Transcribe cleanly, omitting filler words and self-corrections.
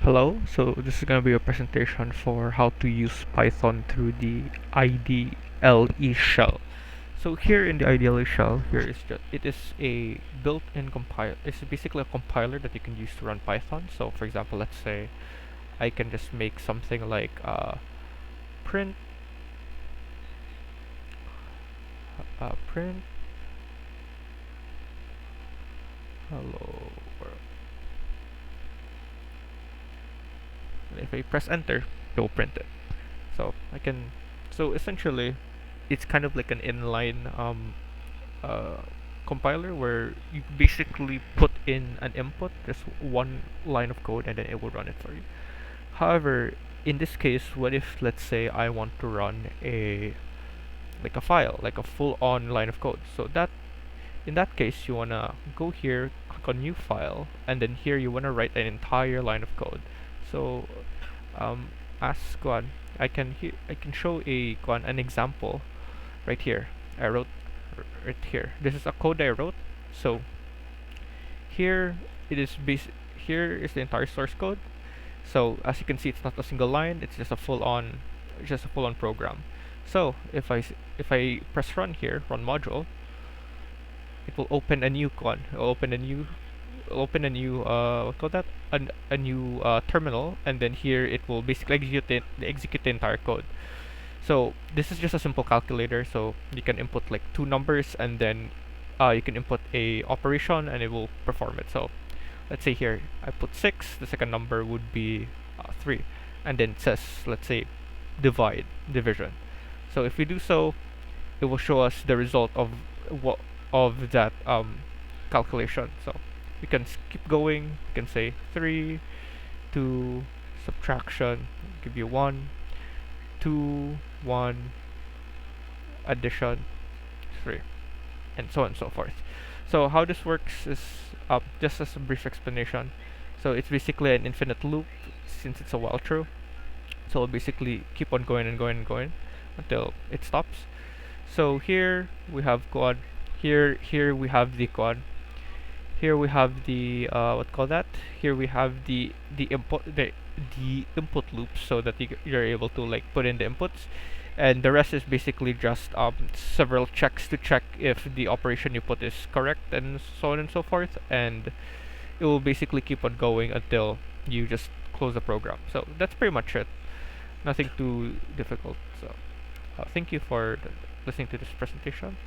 Hello, so this is going to be a presentation for how to use Python through the IDLE shell. So here in the IDLE shell, here is just it is a built-in compiler. It's basically a compiler that you can use to run Python. So for example, let's say I can just make something like print print hello world. And if I press enter, it will print it. So I can so essentially it's kind of like an inline uh, compiler where you basically put in an input, just one line of code, and then it will run it for you. However, in this case, what if let's say I want to run a file, like a full-on line of code? So that in that case, you wanna go here, click on new file, and then here you wanna write an entire line of code. So um, as Guan, I can show an example right here. I wrote right here. This is a code I wrote. So here it is here is the entire source code. So as you can see, it's not a single line. It's just a full-on program. So if I press run here, run module, it will open a new one. It will open a new what call that a new terminal, and then here it will basically execute the entire code. So this is just a simple calculator. So you can input like two numbers, and then you can input a operation, and it will perform it. So let's say here I put 6. The second number would be 3, and then it says, let's say, division. So if we do so, it will show us the result of what of that calculation. So we can keep going. We can say 3, 2, subtraction, give you 1, 2, 1, addition, 3, and so on and so forth. So how this works is just as a brief explanation. So it's basically an infinite loop since it's a while true. So it'll basically keep on going and going and going until it stops. So here we have quad. Here we have the quad. Here we have the what call that? Here we have the input loop, so that you're able to like put in the inputs, and the rest is basically just several checks to check if the operation you put is correct, and so on and so forth, and it will basically keep on going until you just close the program. So that's pretty much it. Nothing too difficult. So thank you for listening to this presentation.